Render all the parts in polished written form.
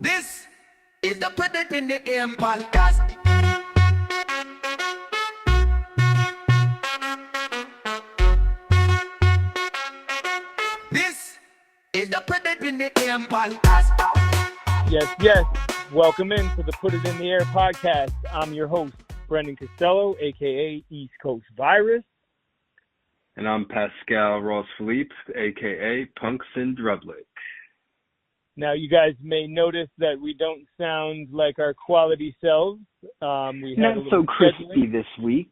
This is the Put It in the Air podcast. This is the Put It in the Air podcast. Yes. Welcome into the Put It in the Air podcast. I'm your host, Brendan Costello, a.k.a. East Coast Virus. And I'm Pascal Ross Philippe, a.k.a. Punks and Drublick. Now, you guys may notice that we don't sound like our quality selves. We had Not so crispy this week.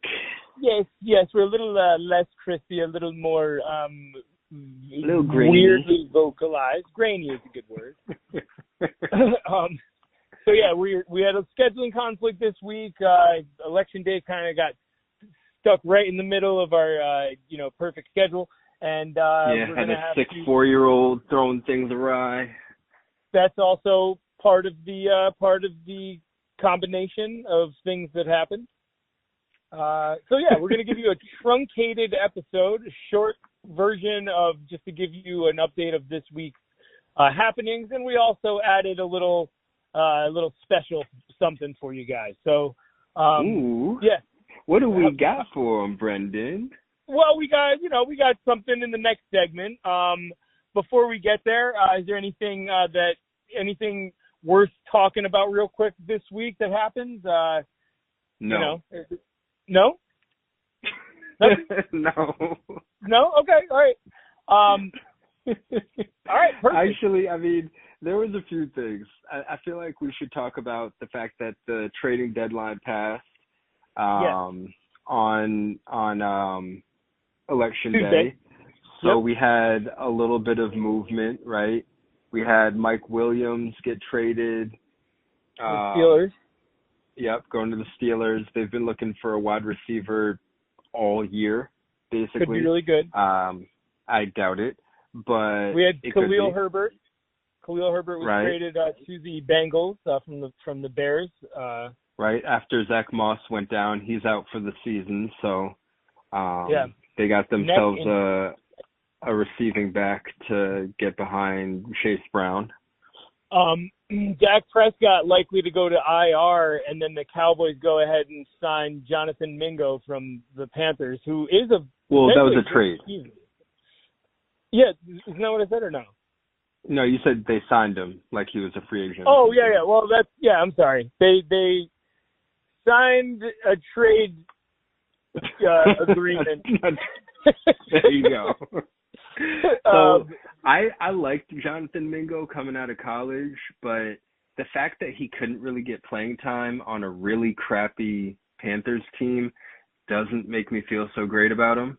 Yes, we're a little less crispy, a little more little grainy. Weirdly vocalized. Grainy is a good word. So yeah, we had a scheduling conflict this week. Election day kind of got stuck right in the middle of our perfect schedule, and we're had a sick 4-year-old throwing things awry. That's also part of the combination of things that happened. So yeah, we're going to give you a truncated episode, a short version of just to give you an update of this week's happenings, and we also added a little special something for you guys. So yeah. What do we got for them, Brendan? Well, we got something in the next segment. Before we get there, is there anything worth talking about real quick this week that happens? No. No? No. No? Okay, all right. All right, perfect. Actually, I mean, there was a few things. I feel like we should talk about the fact that the trading deadline passed on election Tuesday. day. So we had a little bit of movement, right? We had Mike Williams get traded. The Steelers. Yep, going to the Steelers. They've been looking for a wide receiver all year, basically. Could be really good. I doubt it, but we had Khalil Herbert. Khalil Herbert was traded to the Bengals from the Bears. Right after Zach Moss went down, he's out for the season. So they got themselves a receiving back to get behind Chase Brown. Dak Prescott likely to go to IR, and then the Cowboys go ahead and sign Jonathan Mingo from the Panthers, who is that was a trade. Yeah, isn't that what I said or no? No, you said they signed him like he was a free agent. Oh yeah. Well, I'm sorry. They signed a trade agreement. There you go. So I liked Jonathan Mingo coming out of college, but the fact that he couldn't really get playing time on a really crappy Panthers team doesn't make me feel so great about him.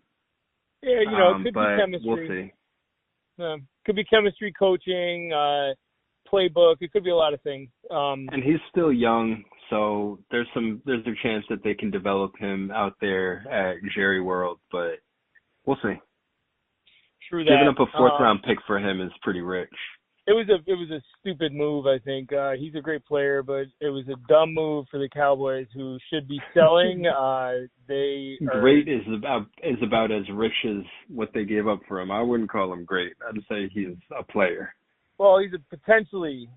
Yeah, it could be chemistry. We'll see. Could be chemistry, coaching, playbook. It could be a lot of things. And he's still young, so there's a chance that they can develop him out there at Jerry World, but we'll see. True that. Giving up a 4th round pick for him is pretty rich. It was a stupid move, I think. He's a great player, but it was a dumb move for the Cowboys, who should be selling. Great is about as rich as what they gave up for him. I wouldn't call him great. I'd say he's a player. Well, he's a potentially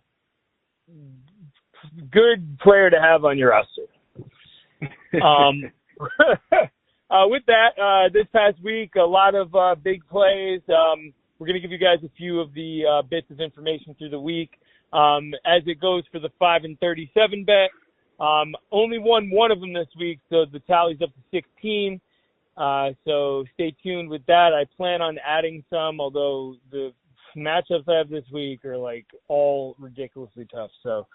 good player to have on your roster. With that, this past week, a lot of big plays. We're going to give you guys a few of the bits of information through the week. As it goes for the 5 and 37 bet, only won one of them this week, so the tally's up to 16. So stay tuned with that. I plan on adding some, although the matchups I have this week are like all ridiculously tough. So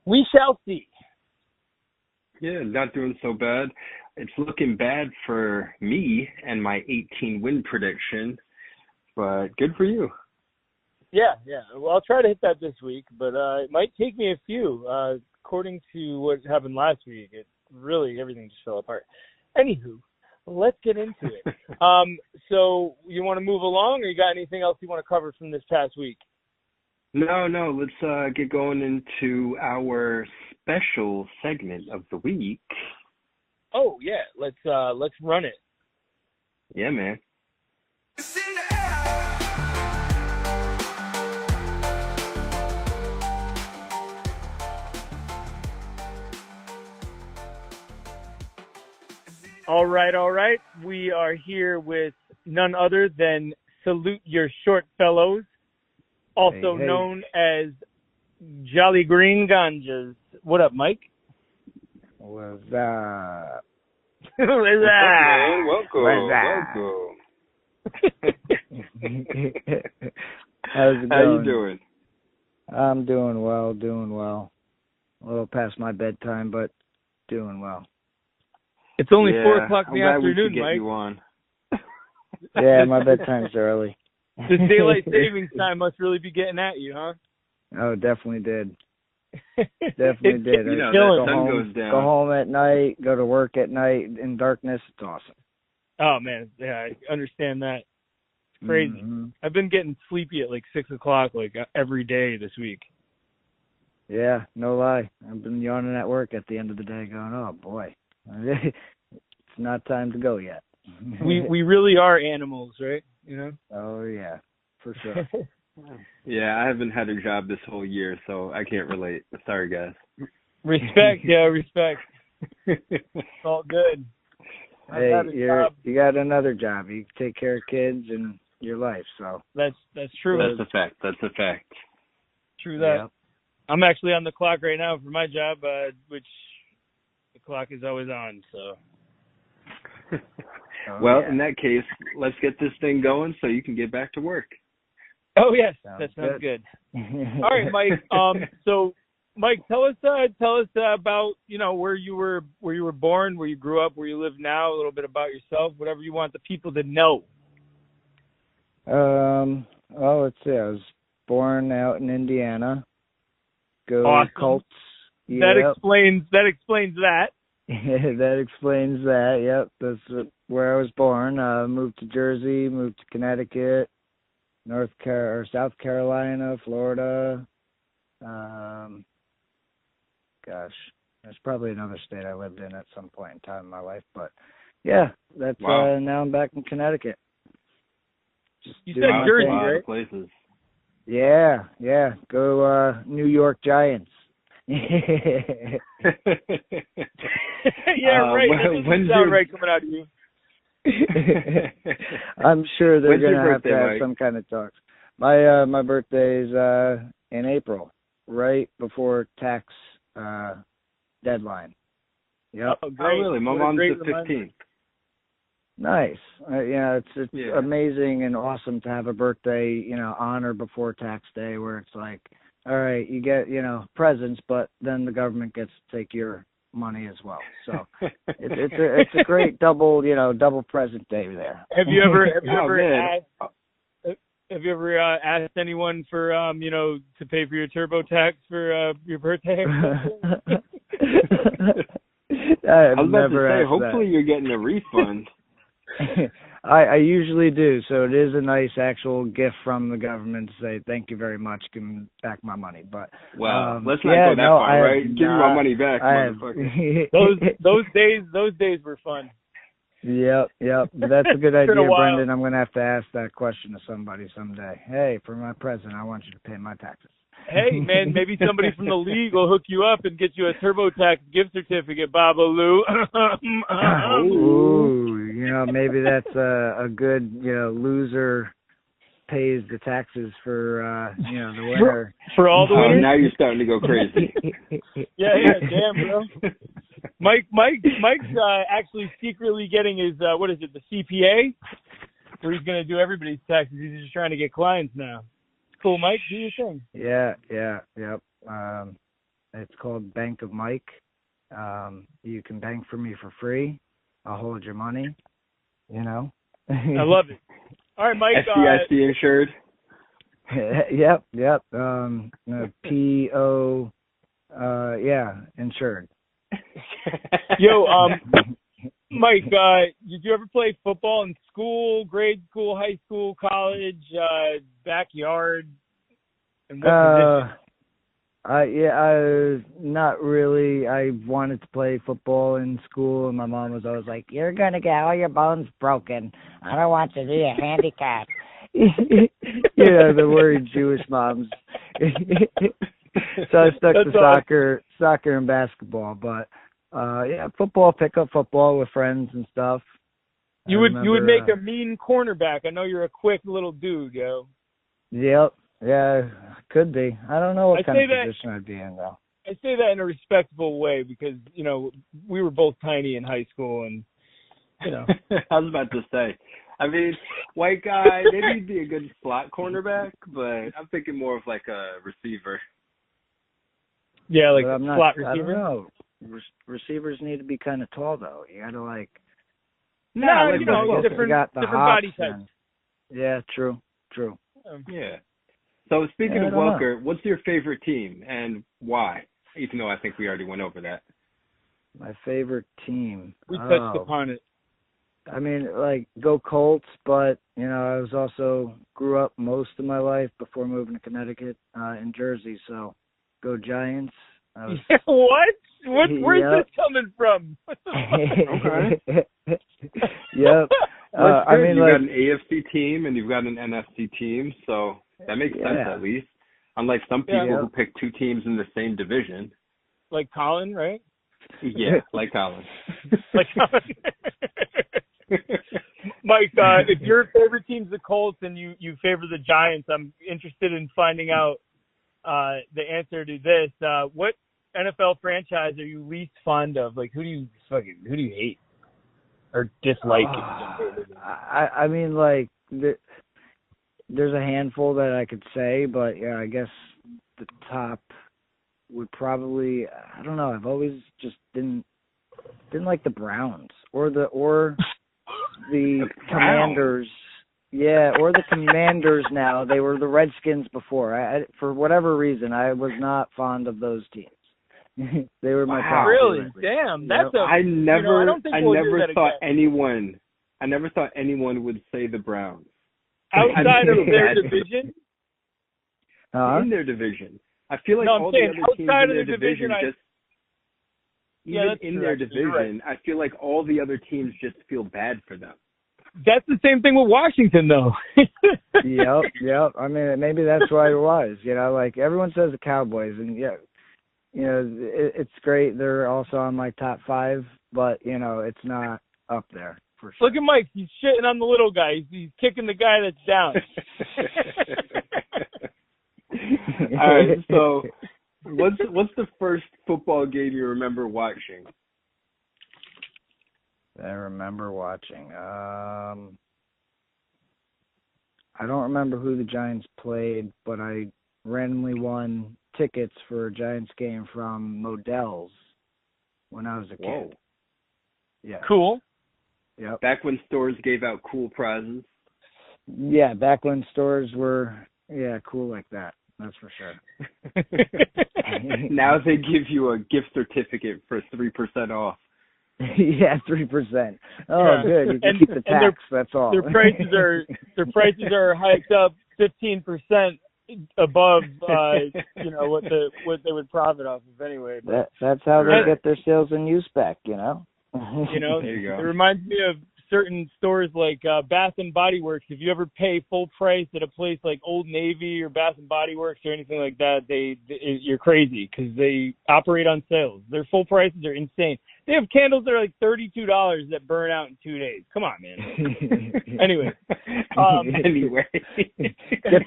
we shall see. Yeah, not doing so bad. It's looking bad for me and my 18-win prediction, but good for you. Yeah. Well, I'll try to hit that this week, but it might take me a few. According to what happened last week, everything just fell apart. Anywho, let's get into it. So you want to move along, or you got anything else you want to cover from this past week? No. Let's get going into our special segment of the week. Oh yeah, let's run it. Yeah, man. All right. We are here with none other than Salute Your Short Fellows, also Hey. known as Jolly Green Ganjas. What up, Mike? What's up? What's Man, What's welcome. How's it going? How you doing? I'm doing well. A little past my bedtime, but doing well. It's only Yeah, 4 o'clock in I'm the glad we afternoon, could get Mike. you on. Yeah, my bedtime's early. This daylight savings time must really be getting at you, huh? Oh, definitely did. It's Definitely did. You know, I killing. the sun goes down. Go home at night, go to work at night in darkness. It's awesome. Oh, man. Yeah, I understand that. It's crazy. Mm-hmm. I've been getting sleepy at like 6 o'clock like every day this week. Yeah, no lie. I've been yawning at work at the end of the day going, oh, boy. It's not time to go yet. We really are animals, right? You know? Oh, yeah, for sure. Yeah, I haven't had a job this whole year, so I can't relate. Sorry, guys. Respect, yeah, respect. It's all good. I've Hey, had a job. you got another job. You take care of kids and your life, so. That's true. That's a fact. True that. Yep. I'm actually on the clock right now for my job, which the clock is always on. So. Oh, Well, yeah. in that case, let's get this thing going so you can get back to work. Oh yes, Sounds that sounds good. good. All right, Mike. So, Mike, tell us about where you were born, where you grew up, where you live now, a little bit about yourself, whatever you want the people to know. Well, let's see. I was born out in Indiana. Go Awesome. Colts. That Yep. explains that. That explains that. Yep, that's where I was born. Moved to Jersey, moved to Connecticut, South Carolina, Florida. Gosh, there's probably another state I lived in at some point in time in my life, but yeah, that's Wow. now I'm back in Connecticut. Just You doing said my Jersey, thing. A lot right? of places. Yeah. Go New York Giants. Yeah, Uh, right. when- That doesn't when's sound your- right coming out of you. I'm sure they're When's your gonna have to birthday, have Mike? some kind of talks. My birthday is in April, right before tax deadline. Yep. Oh, Oh, great. really? My What a mom's great the reminder. 15th. Nice. It's Yeah. amazing and awesome to have a birthday, on or before tax day, where it's like, all right, you get, presents, but then the government gets to take your money as well. So it's a great double present day there. Have you ever Oh, man. asked anyone for to pay for your TurboTax for your birthday? I was about to never say, asked hopefully you're getting a refund. that. I usually do, so it is a nice actual gift from the government to say thank you very much, give me back my money. But Well, let's not go that far, right? Give me my money back, motherfucker. Those days were fun. Yep. But that's a good idea, been a while. Brendan. I'm going to have to ask that question to somebody someday. Hey, for my present, I want you to pay my taxes. Hey, man, maybe somebody from the league will hook you up and get you a TurboTax gift certificate, Babaloo. Ooh, maybe that's a good, loser pays the taxes for, the winner. For all the Oh, winners? now you're starting to go crazy. Yeah, damn, bro. Mike's actually secretly getting his, the CPA? Where he's going to do everybody's taxes. He's just trying to get clients now. Cool, Mike. Do your thing. Yep. It's called Bank of Mike. You can bank for me for free. I'll hold your money. I love it. All right, Mike. FDIC insured. Yep. PO. Insured. Yo, Mike, did you ever play football in school, grade school, high school, college, backyard? And what position? Not really. I wanted to play football in school, and my mom was always like, "You're gonna get all your bones broken. I don't want you to be a handicap." The worried Jewish moms. So I stuck to That's awesome. soccer and basketball, but Yeah, football, pick up football with friends and stuff. You would make a mean cornerback. I know you're a quick little dude, yo. Yep. Yeah, could be. I don't know what kind of position I'd be in, though. I say that in a respectful way because, we were both tiny in high school and, I was about to say. I mean, white guy, maybe he'd be a good slot cornerback, but I'm thinking more of like a receiver. Yeah, like a slot receiver. I don't know. Receivers need to be kind of tall, though. You got to different body types. Yeah, true. Yeah. So speaking of Welker, what's your favorite team and why? Even though I think we already went over that. My favorite team. We touched upon it. I mean, go Colts, but, I was also grew up most of my life before moving to Connecticut in Jersey, so go Giants. What? Where's this coming from? Okay. Yep. I mean, you've got an AFC team and you've got an NFC team, so that makes sense at least. Unlike some people who pick two teams in the same division. Like Colin, right? Yeah, like Colin. Mike, if your favorite team's the Colts and you favor the Giants, I'm interested in finding out the answer to this. What NFL franchise are you least fond of? Like, who do you hate or dislike? I mean, there's a handful that I could say, but yeah, I guess the top would probably, I don't know. I've always just didn't like the Browns or the Commanders. Yeah, or the Commanders now. They were the Redskins before. I for whatever reason, I was not fond of those teams. They were my top. Really? Damn, that's I never thought anyone would say the Browns. Outside of their division? In their division. I feel like all the other teams in their division I feel like all the other teams just feel bad for them. That's the same thing with Washington, though. Yep. I mean, maybe that's why it was. Everyone says the Cowboys, and it's great. They're also on my top 5, but it's not up there for sure. Look at Mike. He's shitting on the little guy. He's kicking the guy that's down. All right. So, what's the first football game you remember watching? I remember watching. I don't remember who the Giants played, but I randomly won tickets for a Giants game from Modell's when I was a kid. Whoa. Yeah. Cool. Yep. Back when stores gave out cool prizes. Yeah, back when stores were cool like that. That's for sure. Now they give you a gift certificate for 3% off. Yeah, 3%. Oh, good. You can keep the tax. That's all. Their prices are hiked up 15% above what they would profit off of anyway. But, that's how they get their sales and use back. There you go. It reminds me of certain stores like Bath and Body Works. If you ever pay full price at a place like Old Navy or Bath and Body Works or anything like that, you're crazy because they operate on sales. Their full prices are insane. They have candles that are like $32 that burn out in 2 days. Come on, man. Anyway. Get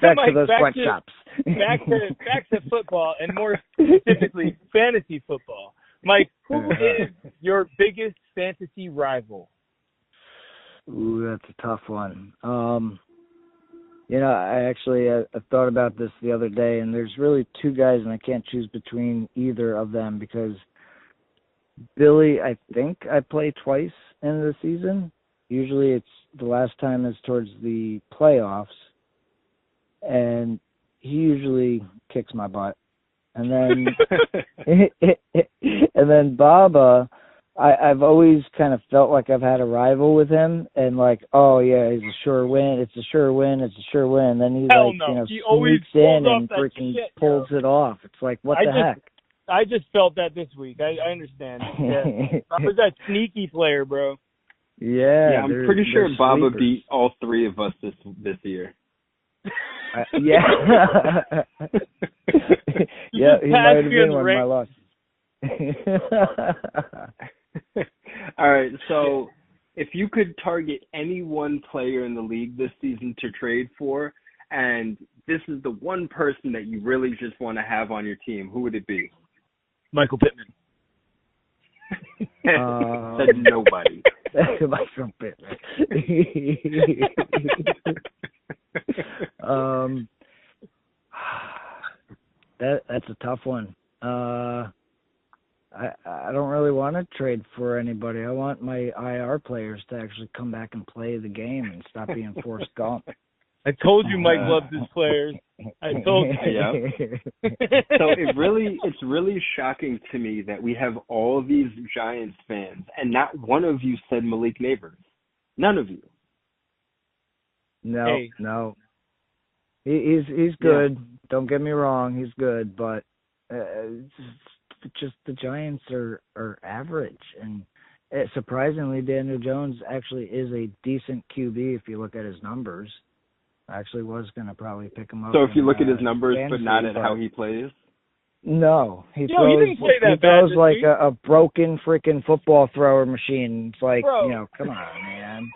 back to those sweatshops. Back to football and more specifically fantasy football. Mike, who is your biggest fantasy rival? Ooh, that's a tough one. I actually I thought about this the other day, and there's really two guys, and I can't choose between either of them because Billy, I think I play twice in the season. Usually it's the last time is towards the playoffs, and he usually kicks my butt. And then Baba, I've always kind of felt like I've had a rival with him, and like, oh yeah, he's a sure win. It's a sure win. It's a sure win. And then he sneaks in and freaking pulls it off. It's like, what the heck? I just felt that this week. I understand. Yeah. I was that sneaky player, bro. Yeah, I'm pretty sure Baba beat all three of us this year. Yeah. Yeah, he might have been one of my losses. All right, so if you could target any one player in the league this season to trade for, and this is the one person that you really just want to have on your team, who would it be? Michael Pittman. Said nobody. Michael Pittman. That's a tough one. I don't really want to trade for anybody. I want my IR players to actually come back and play the game and stop being Forrest Gump. I told you Mike loves his players. I told you. Yeah. So it's really shocking to me that we have all these Giants fans and not one of you said Malik Neighbors. None of you. No, Hey. no. He's good. Yeah. Don't get me wrong, he's good, but just the Giants are average, and surprisingly, Daniel Jones actually is a decent QB if you look at his numbers. I actually was going to probably pick him up. So if you look at his numbers, fantasy, but not at how he plays? No. He didn't play that bad throws this like week. a broken freaking football thrower machine. It's like, Bro. come on, man.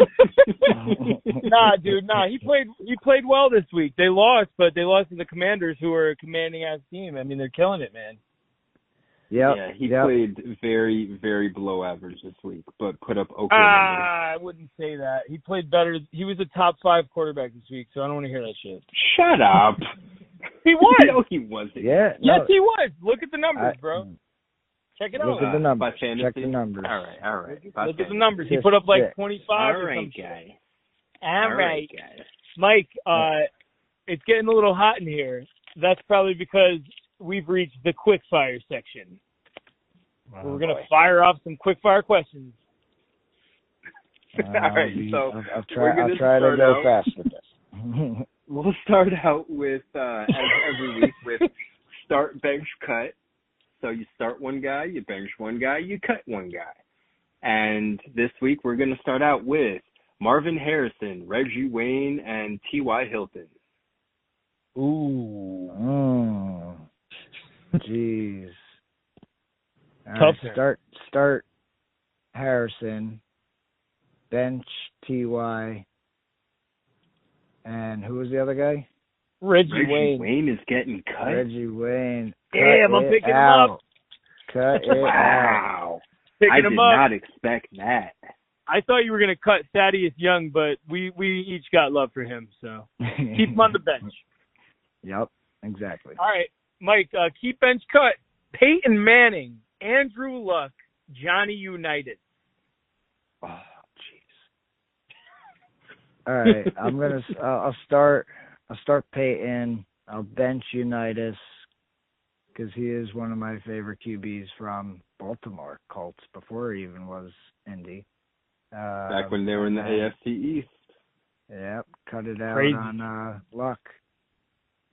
Nah, dude, he played well this week. They lost, but they lost to the Commanders, who are a commanding ass team. I mean, they're killing it, man. Yep. Yeah, he played very, very below average this week, but put up okay numbers. I wouldn't say that. He played better. He was a top 5 quarterback this week, so I don't want to hear that shit. Shut up. He was. No, he wasn't. Yeah. Yes, he was. Look at the numbers, bro. Check it out. Look at the numbers. By fantasy? Check the numbers. All right. Look at the numbers. He put up like 25 All or right, some shit. guy. All right. Guy. Mike, it's getting a little hot in here. That's probably because we've reached the quick fire section. We're going to fire off some quick fire questions. All right, so I'll try to go fast with this. We'll start out with, as every week, with start, bench, cut. So you start one guy, you bench one guy, you cut one guy. And this week we're going to start out with Marvin Harrison, Reggie Wayne, and T.Y. Hilton. Ooh. Oh. Jeez. Tough. Start Harrison, bench T.Y., and who was the other guy? Reggie Wayne. Wayne is getting cut. Reggie Wayne. Damn, I'm picking him up. Cut it Wow. Picking I him did up. not expect that. I thought you were going to cut Thaddeus Young, but we each got love for him, so keep him on the bench. Yep, exactly. All right, Mike, keep bench cut. Peyton Manning, Andrew Luck, Johnny Unitas. Oh, jeez. All right, I'll start Peyton. I'll bench Unitas because he is one of my favorite QBs from Baltimore Colts before he even was Indy. Back when they were in the AFC East. Yep, cut it out Crazy. on Luck.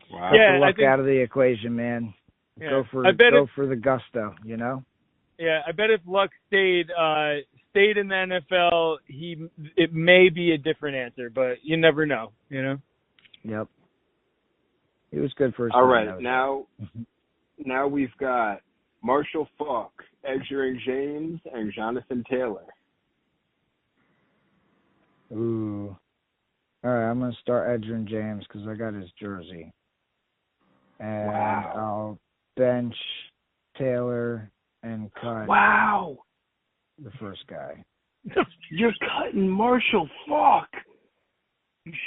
Wow. Yeah, Luck out of the equation, man. Yeah. Go for the gusto, you know? Yeah, I bet if Luck stayed in the NFL, it may be a different answer, but you never know, you know? Yep. He was good for his All team, right, now we've got Marshall Faulk, Edgerrin James, and Jonathan Taylor. Ooh. All right, I'm going to start Edgerrin James because I got his jersey. And I'll bench Taylor and cut the first guy. You're cutting Marshall Faulk.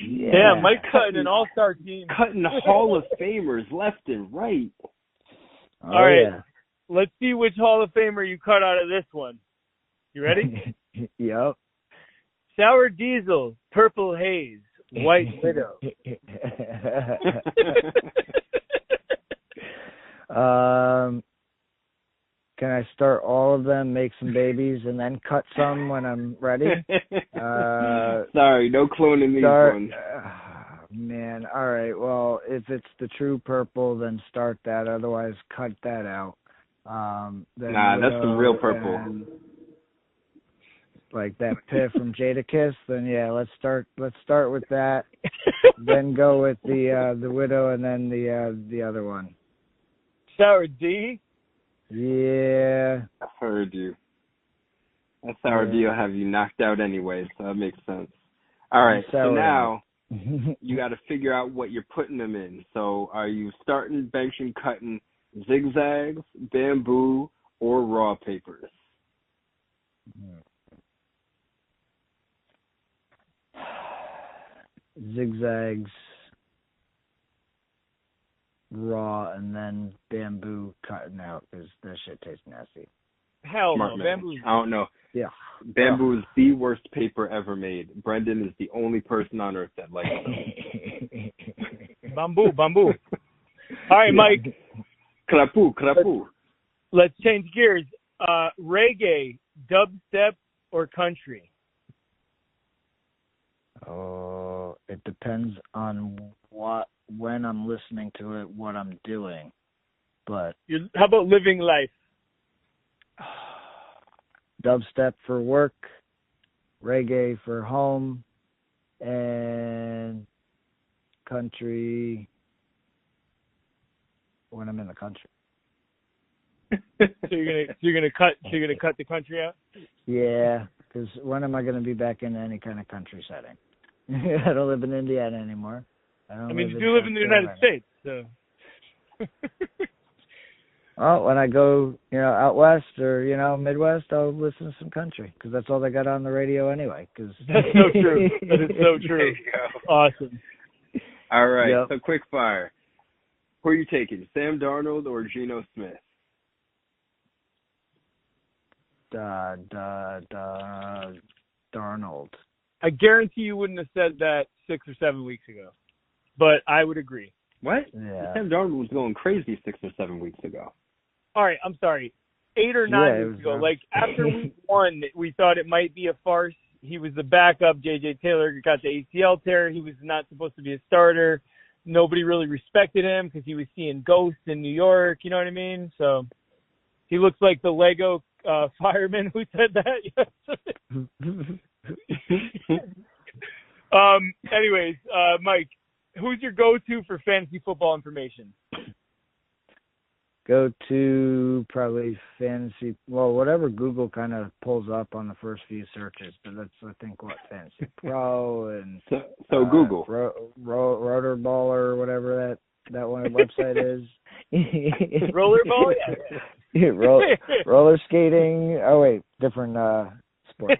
Yeah, Mike cutting an all-star team. Cutting Hall of Famers left and right. All right. Let's see which Hall of Famer you cut out of this one. You ready? Yep. Sour Diesel, Purple Haze, White Widow. Can I start all of them, make some babies, and then cut some when I'm ready? Sorry, no cloning these ones. Man, all right. Well, if it's the true purple, then start that. Otherwise, cut that out. That's the real purple. Like that Piff from Jadakiss, then yeah, let's start with that. Then go with the Widow, and then the other one. Sour D. Yeah, heard you. That sour D will have you knocked out anyway, so that makes sense. All right, so now you got to figure out what you're putting them in. So are you starting, benching, cutting zigzags, bamboo, or raw papers? Zigzags, raw, and then bamboo cutting out because that shit tastes nasty. Hell Smart no, man. bamboo. I don't know. Yeah. Bamboo is the worst paper ever made. Brendan is the only person on earth that likes it. Bamboo. All right, Mike. Krapu. Let's change gears. Reggae, dubstep, or country? Oh, it depends on when I'm listening to it, what I'm doing. But How about living life? dubstep for work, reggae for home, and country when I'm in the country. So you're gonna cut the country out? Yeah, because when am I going to be back in any kind of country setting? I don't live in Indiana anymore. I mean, you do live in the United States, so. Well, when I go, out west or, Midwest, I'll listen to some country because that's all they got on the radio anyway. Cause... That's so true. That is so true. Awesome. All right, Yep. So quick fire. Who are you taking, Sam Darnold or Geno Smith? Darnold. I guarantee you wouldn't have said that 6 or 7 weeks ago, but I would agree. What? Yeah. Sam Darnold was going crazy 6 or 7 weeks ago. All right, I'm sorry. 8 or 9 weeks ago. Like, after week 1, we thought it might be a farce. He was the backup. J.J. Taylor got the ACL tear. He was not supposed to be a starter. Nobody really respected him because he was seeing ghosts in New York. You know what I mean? So he looks like the Lego fireman who said that. Anyways, Mike, who's your go-to for fantasy football information? Go to probably fantasy, whatever Google kind of pulls up on the first few searches, but that's, I think, what, Fantasy Pro and so Google. Rotor Baller or whatever that one website is. Rollerball? Yeah. Roller skating. Oh, wait, different sport.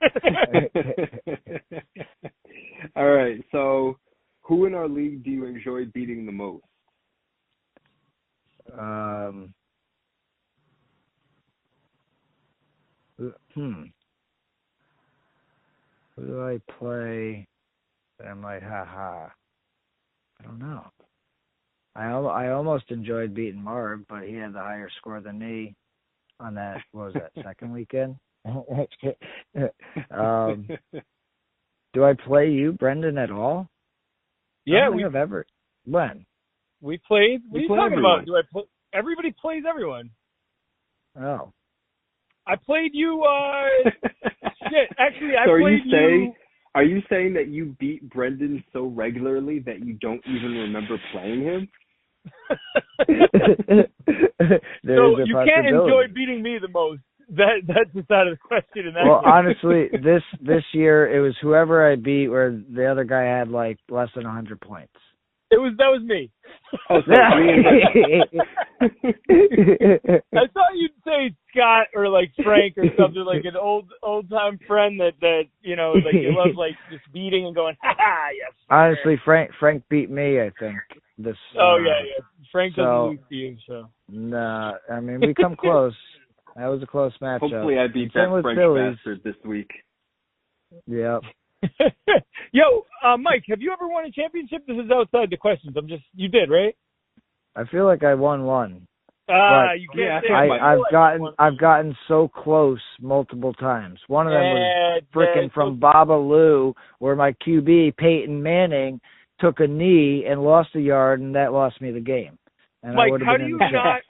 All right, so who in our league do you enjoy beating the most? Who do I play that I'm like, I don't know. I almost enjoyed beating Marv, but he had the higher score than me on that, what was that, second weekend? Do I play you, Brendan, at all? Yeah, when? We played. What are you talking everyone. about? Everybody plays everyone. Oh. I played you. Shit. Actually, I so played you. Are you saying that you beat Brendan so regularly that you don't even remember playing him? So you can't enjoy beating me the most. That's just out of the question. In that well, case. honestly, this year it was whoever I beat, where the other guy had like less than 100 points. That was me. Oh, so I thought you'd say Scott or like Frank or something, like an old time friend that like you love like just beating and going, ha ha, yes. Honestly, Frank beat me, I think. This. Yeah. Frank doesn't so, lose to you, so. Nah, I mean we come close. That was a close matchup. Hopefully, I beat Same that with French Phillies. bastard this week. Yep. Yo, Mike, have you ever won a championship? This is outside the questions. You did, right? I feel like I won one. You can't say I've gotten so close multiple times. One of them was freaking from Baba Lou, where my QB Peyton Manning took a knee and lost a yard, and that lost me the game. And Mike, how do you not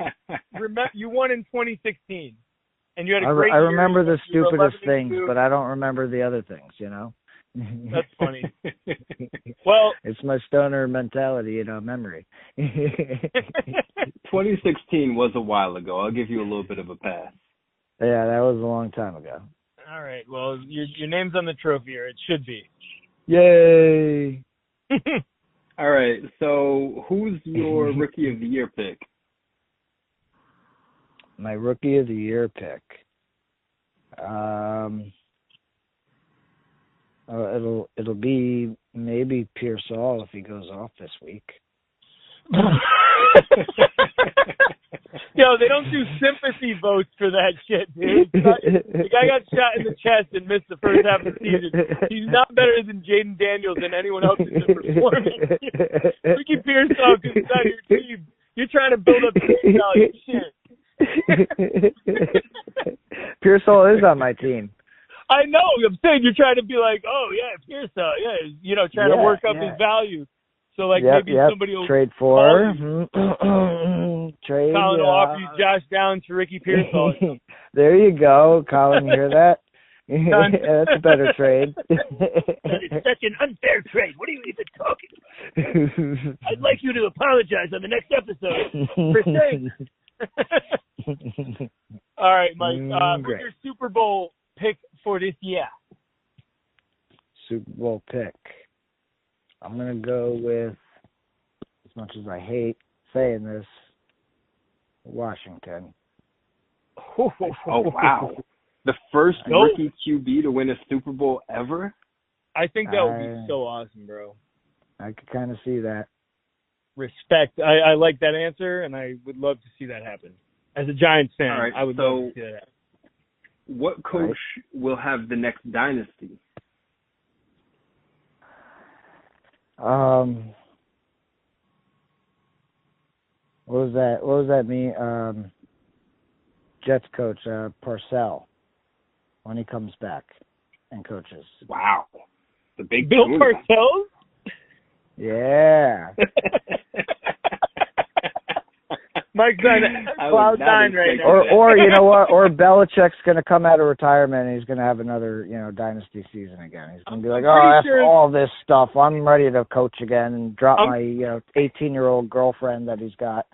remember? You won in 2016, and you had a great I remember year. The stupidest things, but I don't remember the other things. That's funny. Well, it's my stoner mentality, memory. 2016 was a while ago. I'll give you a little bit of a pass. Yeah, that was a long time ago. All right. Well, your name's on the trophy, or it should be. Yay! All right. So who's your rookie of the year pick? My rookie of the year pick. It'll be maybe Pearsall if he goes off this week. Yo, they don't do sympathy votes for that shit, dude. The guy got shot in the chest and missed the first half of the season. He's not better than Jaden Daniels and anyone else who's been performing. Ricky Pearsall is not your team. You're trying to build up team value. Shit. Pearsall is on my team. I know. I'm saying you're trying to be like, oh yeah, Pearsall, yeah, trying to work up his value. So maybe somebody will trade for trade. Colin will offer you Josh Downs for Ricky Pearsall. There you go, Colin. You hear that? That's a better trade. It's such an unfair trade. What are you even talking about? I'd like you to apologize on the next episode for saying. All right, Mike. What's your Super Bowl pick for this year? Super Bowl pick. I'm going to go with, as much as I hate saying this, Washington. Oh, wow. The first rookie QB to win a Super Bowl ever? I think that would be so awesome, bro. I could kind of see that. Respect. I like that answer, and I would love to see that happen. As a Giants fan, right, I would love to see that happen. What coach will have the next dynasty? What was that mean? Jets coach, Parcells, when he comes back and coaches. Wow. The big Bill tuna. Parcells? Yeah. Mike's on cloud nine right now. Or you know what? Or Belichick's going to come out of retirement and he's going to have another, dynasty season again. He's going to be like, that's all this stuff. I'm ready to coach again and drop my 18-year-old girlfriend that he's got.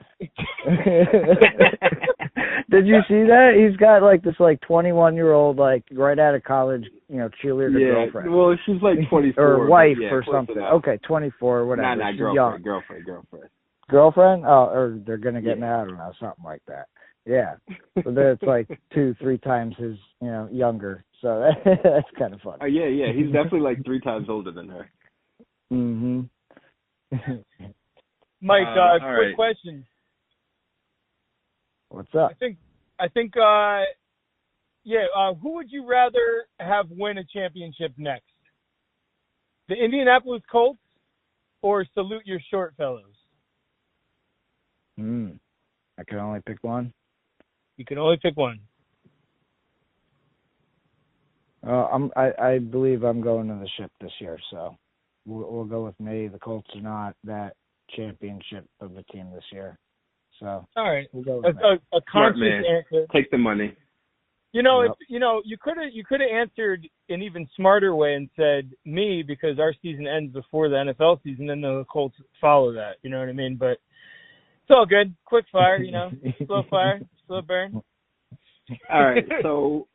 Did you see that? He's got this 21-year-old right out of college, cheerleader girlfriend. Well, she's 24 or wife or something. Okay, 24 or whatever. Nah, girlfriend. Girlfriend? Oh, or they're gonna get married, I don't know, something like that. Yeah. So then it's 2-3 times his, younger. So that's kind of fun. Oh yeah. He's definitely 3 times older than her. Mhm. Mike, quick question. What's up? I think who would you rather have win a championship next? The Indianapolis Colts or Salute Your Short Fellows? I can only pick one? You can only pick one. I believe I'm going to the ship this year, so we'll go with me. The Colts are not that championship of a team this year. So all right, we'll go with a conscious answer. Take the money. You could have answered an even smarter way and said me, because our season ends before the NFL season, and the Colts follow that. You know what I mean? But it's all good. Quick fire, slow fire, slow burn. All right. So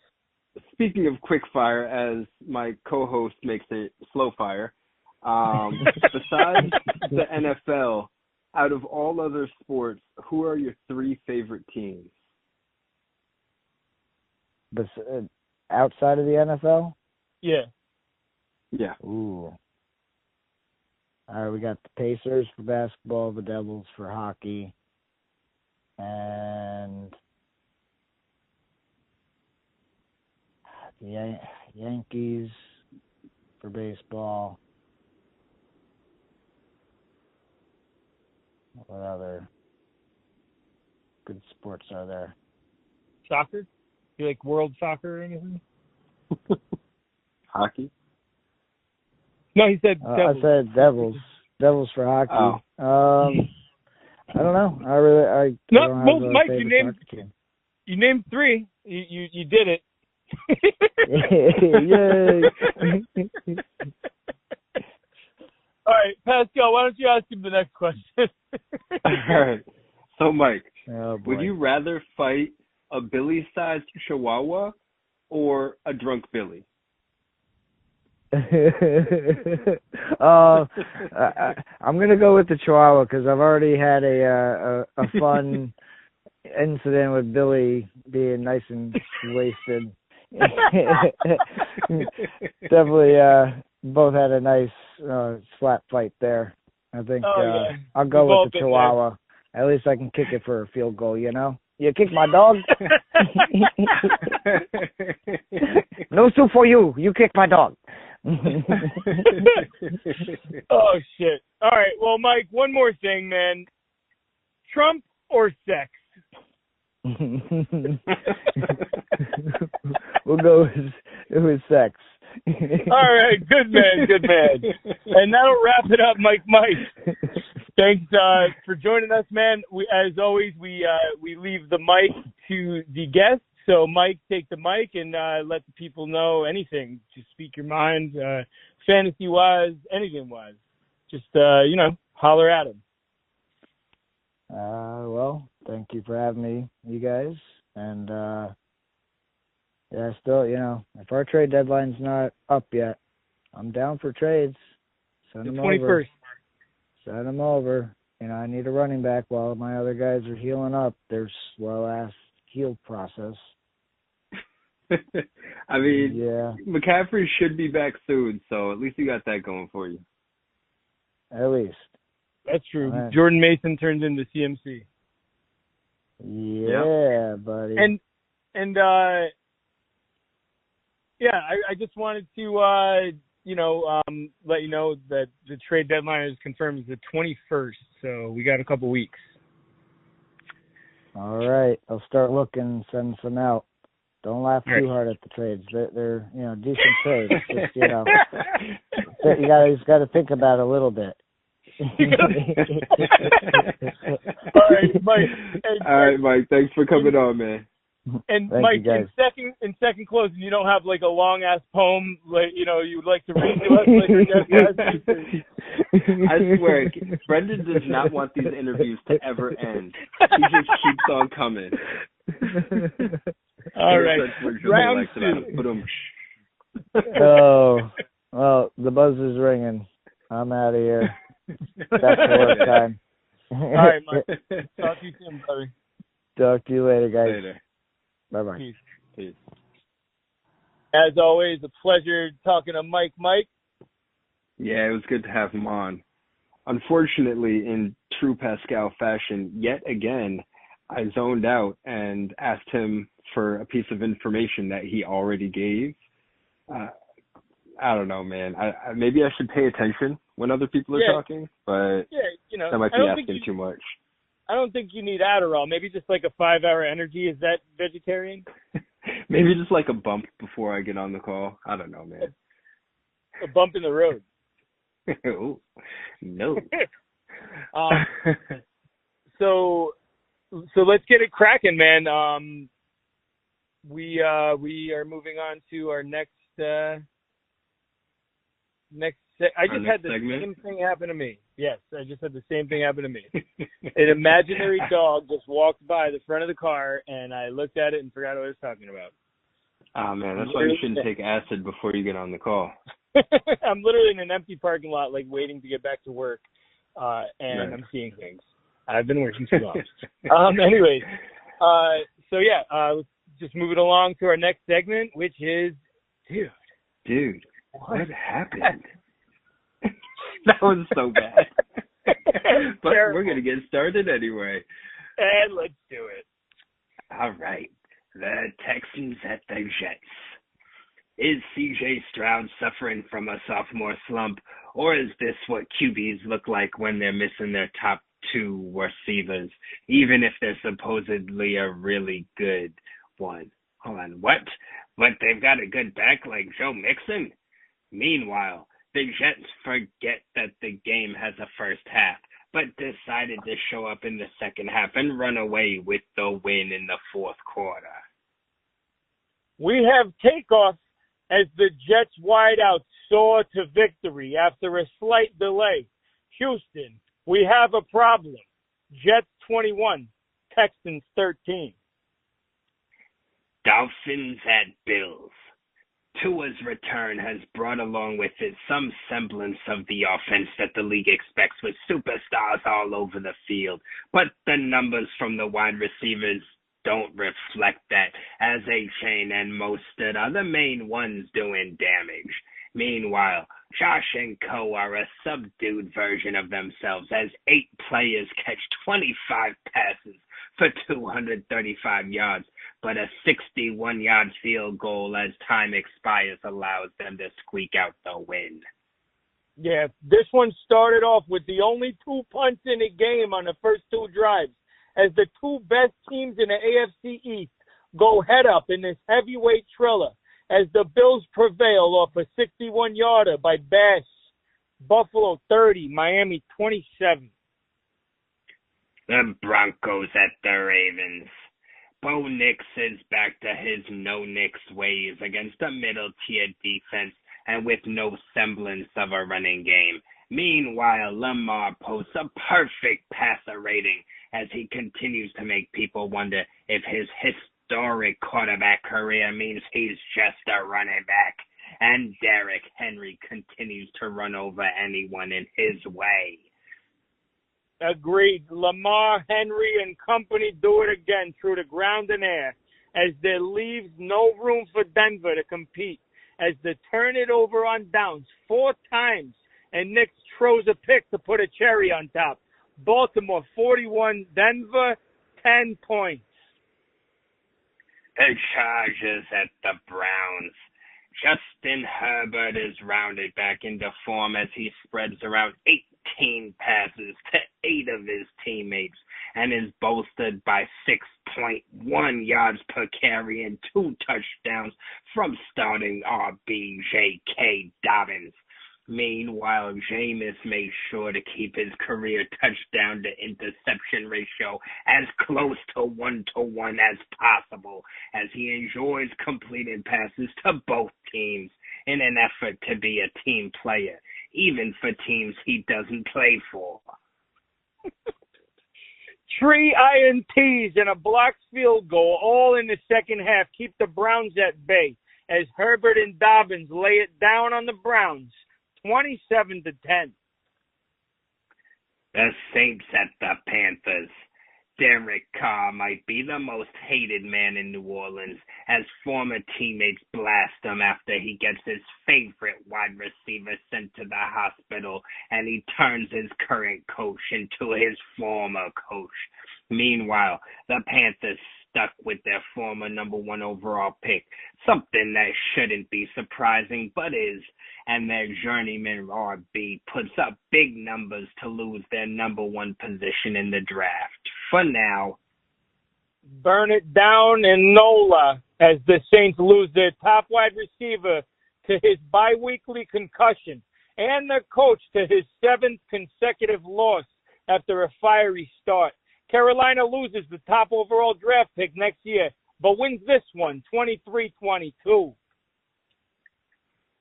speaking of quick fire, as my co-host makes it, slow fire. Besides the NFL, out of all other sports, who are your 3 favorite teams? Outside of the NFL? Yeah. Yeah. Ooh. All right, we got the Pacers for basketball, the Devils for hockey, and the Yankees for baseball. What other good sports are there? Soccer? You like world soccer or anything? Hockey? No, he said Devils. I said Devils. Devils for hockey. Oh. I don't know. I don't have a Mike, favorite soccer team. You named 3. You did it. Yay! All right, Pascal, why don't you ask him the next question? All right. So, Mike, Oh, would you rather fight a Billy-sized Chihuahua or a drunk Billy? I'm gonna go with the Chihuahua because I've already had a fun incident with Billy being nice and wasted. Definitely, both had a nice slap fight there. I think I'll go with the Chihuahua. At least I can kick it for a field goal, you know? You kick my dog? No soup for you. You kick my dog. Oh, shit. All right. Well, Mike, one more thing, man. Trump or sex? We'll go with sex. All right. Good man. Good man. And that'll wrap it up, Mike. Thanks for joining us, man. As always, we leave the mic to the guests. So, Mike, take the mic and let the people know anything. Just speak your mind, fantasy-wise, anything-wise. Just, holler at them. Well, thank you for having me, you guys. And, still, if our trade deadline's not up yet, I'm down for trades. Send them 21st. Over. Send them over. I need a running back while my other guys are healing up their slow-ass heal process. I mean, McCaffrey should be back soon, so at least you got that going for you. At least. That's true. Right. Jordan Mason turns into CMC. Yeah, buddy. I just wanted to, let you know that the trade deadline is confirmed as the 21st, so we got a couple weeks. All right. I'll start looking and send some out. Don't laugh too hard at the trades. They're decent trades. Just, you got to think about it a little bit. All right, Mike. All right, Mike. Thanks for coming on, man. And Mike, in second closing, you don't have like a long ass poem you'd like to read to us like your guest has? I swear, Brendan does not want these interviews to ever end. He just keeps on coming. All right, round 2. Oh, well, the buzz is ringing. I'm out of here. Back to work time. All right, Mike. Talk to you soon, brother. Talk to you later, guys. Later. Bye-bye. Peace. As always, a pleasure talking to Mike. Yeah, it was good to have him on. Unfortunately, in true Pascal fashion, yet again, I zoned out and asked him for a piece of information that he already gave. I don't know, man. Maybe I should pay attention when other people are talking, but that might be asking too much. I don't think you need Adderall. Maybe just like a 5-hour energy. Is that vegetarian? Maybe just like a bump before I get on the call. I don't know, man. A bump in the road. Oh, no. So let's get it cracking, man. We are moving on to our next. I just had the same thing happen to me. Yes, I just had the same thing happen to me. An imaginary dog just walked by the front of the car, and I looked at it and forgot what I was talking about. Oh, man, that's why you shouldn't take acid before you get on the call. I'm literally in an empty parking lot, like, waiting to get back to work, and right. I'm seeing things. I've been working too long. Anyways, let's just move it along to our next segment, which is, Dude, what happened? That was so bad. But we're going to get started anyway. And let's do it. All right. The Texans at the Jets. Is C.J. Stroud suffering from a sophomore slump, or is this what QBs look like when they're missing their top 2 receivers, even if they're supposedly a really good one? Hold on, what? But they've got a good back like Joe Mixon? Meanwhile, the Jets forget that the game has a first half, but decided to show up in the second half and run away with the win in the fourth quarter. We have takeoff as the Jets wideouts soar to victory after a slight delay. Houston, we have a problem. Jets 21, Texans 13. Dolphins at Bills. Tua's return has brought along with it some semblance of the offense that the league expects with superstars all over the field, but the numbers from the wide receivers don't reflect that, as A-Chain and Mostert are the main ones doing damage. Meanwhile, Josh and co are a subdued version of themselves as 8 players catch 25 passes for 235 yards, but a 61-yard field goal as time expires allows them to squeak out the win. Yeah, this one started off with the only 2 punts in the game on the first 2 drives, as the 2 best teams in the AFC East go head up in this heavyweight thriller, as the Bills prevail off a 61-yarder by Bash. Buffalo 30, Miami 27. The Broncos at the Ravens. Bo Nix is back to his no-Nix ways against a middle-tier defense and with no semblance of a running game. Meanwhile, Lamar posts a perfect passer rating as he continues to make people wonder if his historic quarterback career means he's just a running back. And Derrick Henry continues to run over anyone in his way. Agreed. Lamar, Henry, and company do it again through the ground and air, as there leaves no room for Denver to compete, as they turn it over on downs 4 times, and Nick throws a pick to put a cherry on top. Baltimore 41, Denver 10 points. The Chargers at the Browns. Justin Herbert is rounded back into form as he spreads around 18 passes to 8 of his teammates and is bolstered by 6.1 yards per carry and 2 touchdowns from starting RB J.K. Dobbins. Meanwhile, Jameis made sure to keep his career touchdown to interception ratio as close to 1-to-1 as possible, as he enjoys completing passes to both teams in an effort to be a team player, even for teams he doesn't play for. 3 INTs and a blocked field goal, all in the second half, keep the Browns at bay, as Herbert and Dobbins lay it down on the Browns. 27-10. The Saints at the Panthers. Derek Carr might be the most hated man in New Orleans as former teammates blast him after he gets his favorite wide receiver sent to the hospital and he turns his current coach into his former coach. Meanwhile, the Panthers stuck with their former number 1 overall pick, something that shouldn't be surprising but is, and their journeyman RB puts up big numbers to lose their number 1 position in the draft. For now. Burn it down in NOLA as the Saints lose their top wide receiver to his bi-weekly concussion and the coach to his 7th consecutive loss after a fiery start. Carolina loses the top overall draft pick next year, but wins this one, 23-22.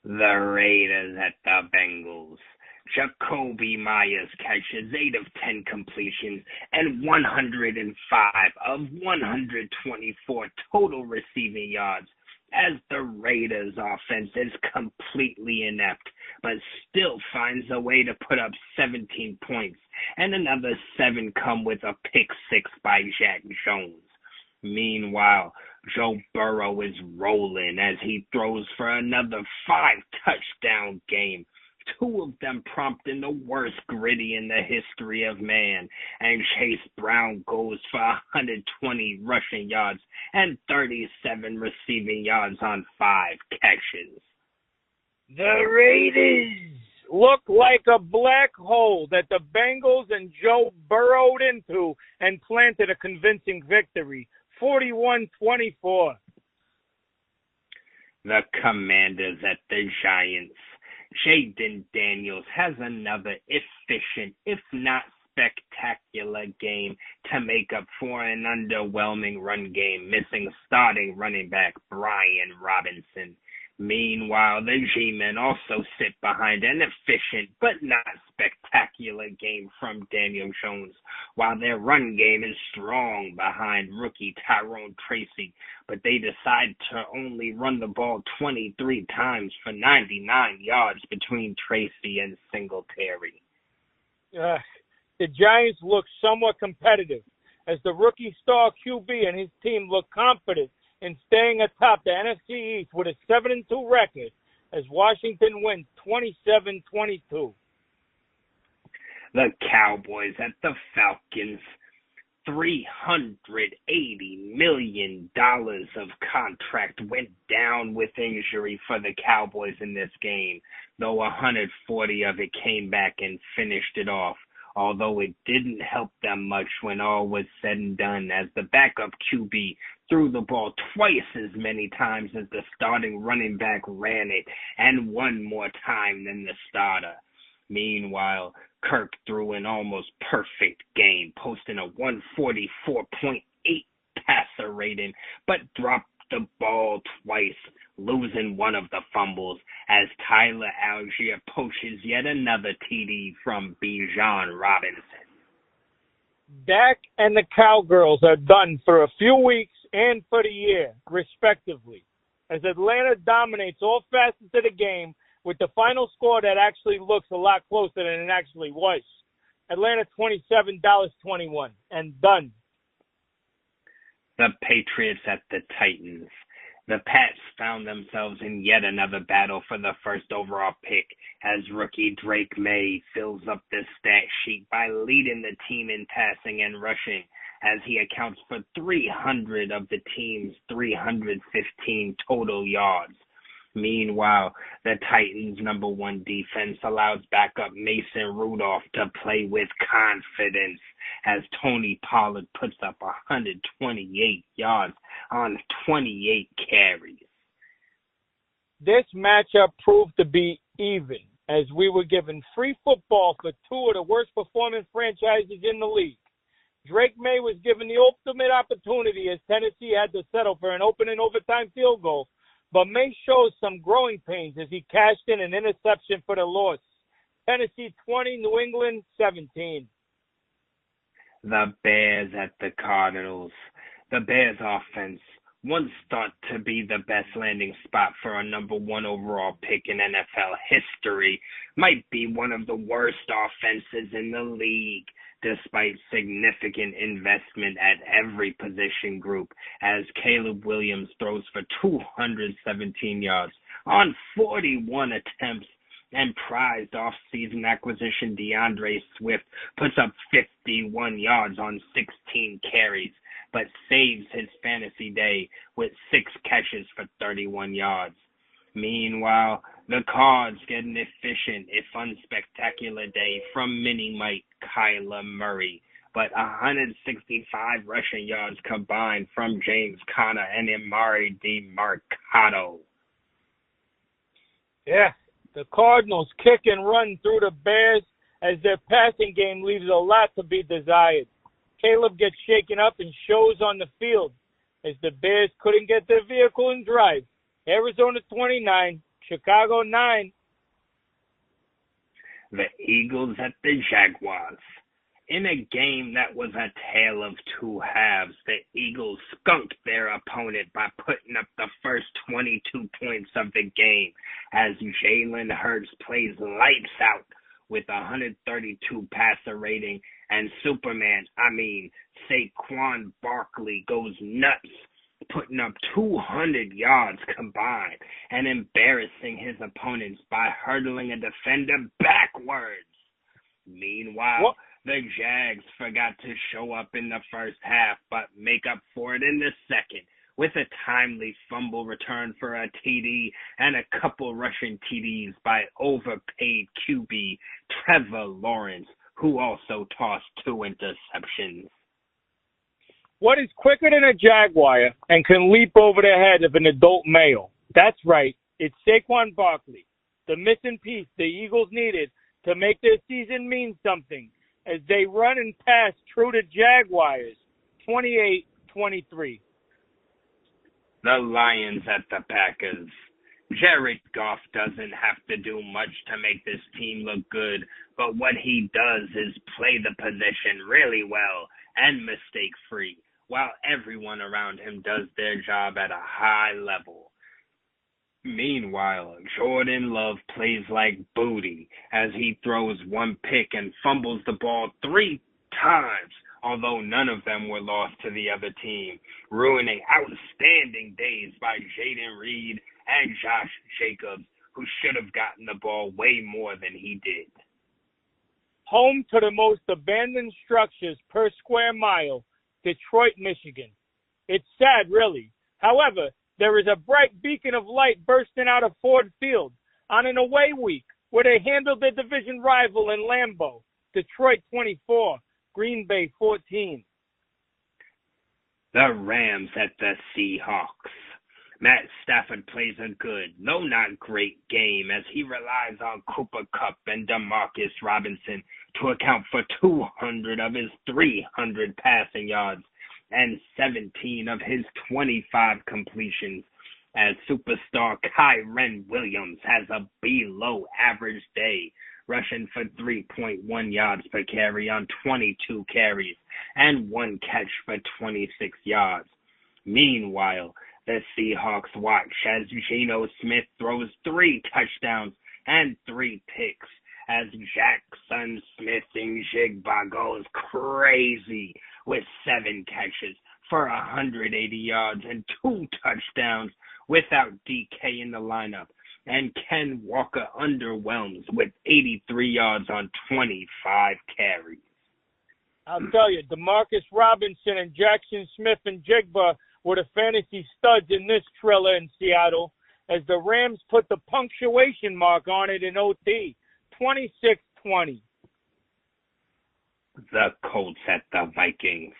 The Raiders at the Bengals. Jacoby Myers catches 8 of 10 completions and 105 of 124 total receiving yards as the Raiders' offense is completely inept, but still finds a way to put up 17 points, and another 7 come with a pick 6 by Jack Jones. Meanwhile, Joe Burrow is rolling as he throws for another 5-touchdown game, 2 of them prompting the worst gritty in the history of man, and Chase Brown goes for 120 rushing yards and 37 receiving yards on 5 catches. The Raiders look like a black hole that the Bengals and Joe burrowed into and planted a convincing victory, 41-24. The Commanders at the Giants. Jaden Daniels has another efficient, if not spectacular game to make up for an underwhelming run game, missing starting running back Brian Robinson. Meanwhile, the G-men also sit behind an efficient but not spectacular game from Daniel Jones, while their run game is strong behind rookie Tyrone Tracy, but they decide to only run the ball 23 times for 99 yards between Tracy and Singletary. The Giants look somewhat competitive as the rookie star QB and his team look confident in staying atop the NFC East with a 7-2 record as Washington wins 27-22. The Cowboys at the Falcons. $380 million of contract went down with injury for the Cowboys in this game, though 140 of it came back and finished it off. Although it didn't help them much when all was said and done, as the backup QB threw the ball twice as many times as the starting running back ran it, and one more time than the starter. Meanwhile, Kirk threw an almost perfect game, posting a 144.8 passer rating, but dropped the ball twice, losing one of the fumbles as Tyler Algier poaches yet another TD from Bijan Robinson. Dak and the Cowgirls are done for a few weeks and for the year, respectively, as Atlanta dominates all facets of the game with the final score that actually looks a lot closer than it actually was. Atlanta 27, Dallas 21, and done. The Patriots at the Titans. The Pats found themselves in yet another battle for the first overall pick as rookie Drake May fills up the stat sheet by leading the team in passing and rushing as he accounts for 300 of the team's 315 total yards. Meanwhile, the Titans' number one defense allows backup Mason Rudolph to play with confidence as Tony Pollard puts up 128 yards on 28 carries. This matchup proved to be even as we were given free football for two of the worst performing franchises in the league. Drake May was given the ultimate opportunity as Tennessee had to settle for an opening overtime field goal, but May shows some growing pains as he cashed in an interception for the loss. Tennessee 20, New England 17. The Bears at the Cardinals. The Bears offense, once thought to be the best landing spot for a number one overall pick in NFL history, might be one of the worst offenses in the league, despite significant investment at every position group, as Caleb Williams throws for 217 yards on 41 attempts, and prized off-season acquisition DeAndre Swift puts up 51 yards on 16 carries, but saves his fantasy day with 6 catches for 31 yards. Meanwhile, the Cards get an efficient, if unspectacular day from Mini-Mike Kyler Murray, but 165 rushing yards combined from James Conner and Emari DeMarcado. Yeah, the Cardinals kick and run through the Bears as their passing game leaves a lot to be desired. Caleb gets shaken up and shows on the field as the Bears couldn't get their vehicle in drive. Arizona 29, Chicago 9. The Eagles at the Jaguars. In a game that was a tale of two halves, the Eagles skunked their opponent by putting up the first 22 points of the game as Jalen Hurts plays lights out with 132 passer rating and Saquon Barkley goes nuts, putting up 200 yards combined and embarrassing his opponents by hurdling a defender backwards. Meanwhile, the Jags forgot to show up in the first half, but make up for it in the second with a timely fumble return for a TD and a couple rushing TDs by overpaid QB Trevor Lawrence, who also tossed 2 interceptions. What is quicker than a Jaguar and can leap over the head of an adult male? That's right, it's Saquon Barkley, the missing piece the Eagles needed to make their season mean something as they run and pass through the Jaguars, 28-23. The Lions at the Packers. Jared Goff doesn't have to do much to make this team look good, but what he does is play the position really well and mistake-free, while everyone around him does their job at a high level. Meanwhile, Jordan Love plays like booty as he throws one pick and fumbles the ball 3 times, although none of them were lost to the other team, ruining outstanding days by Jaden Reed and Josh Jacobs, who should have gotten the ball way more than he did. Home to the most abandoned structures per square mile, Detroit, Michigan. It's sad, really. However, there is a bright beacon of light bursting out of Ford Field on an away week where they handled their division rival in Lambeau, Detroit 24, Green Bay 14. The Rams at the Seahawks. Matt Stafford plays a good, though not great game as he relies on Cooper Kupp and Demarcus Robinson to account for 200 of his 300 passing yards and 17 of his 25 completions, as superstar Kyren Williams has a below-average day, rushing for 3.1 yards per carry on 22 carries and 1 catch for 26 yards. Meanwhile, the Seahawks watch as Geno Smith throws 3 touchdowns and 3 picks, as Jackson Smith-Njigba goes crazy with 7 catches for 180 yards and 2 touchdowns without DK in the lineup, and Ken Walker underwhelms with 83 yards on 25 carries. I'll tell you, Demarcus Robinson and Jackson Smith-Njigba were the fantasy studs in this thriller in Seattle, as the Rams put the punctuation mark on it in OT, 26-20. The Colts at the Vikings.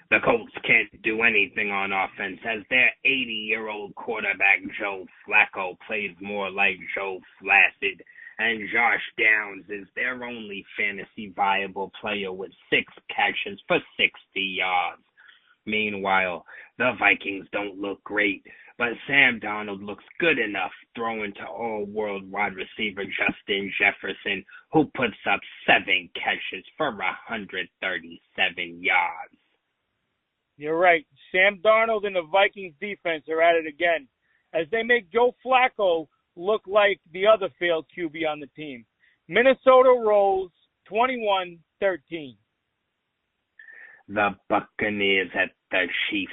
The Colts can't do anything on offense as their 80-year-old quarterback Joe Flacco plays more like Joe Flacid, and Josh Downs is their only fantasy viable player with 6 catches for 60 yards. Meanwhile, the Vikings don't look great, but Sam Darnold looks good enough throwing to all-world wide receiver Justin Jefferson, who puts up 7 catches for 137 yards. You're right. Sam Darnold and the Vikings defense are at it again, as they make Joe Flacco look like the other failed QB on the team. Minnesota rolls 21-13. The Buccaneers at the Chiefs.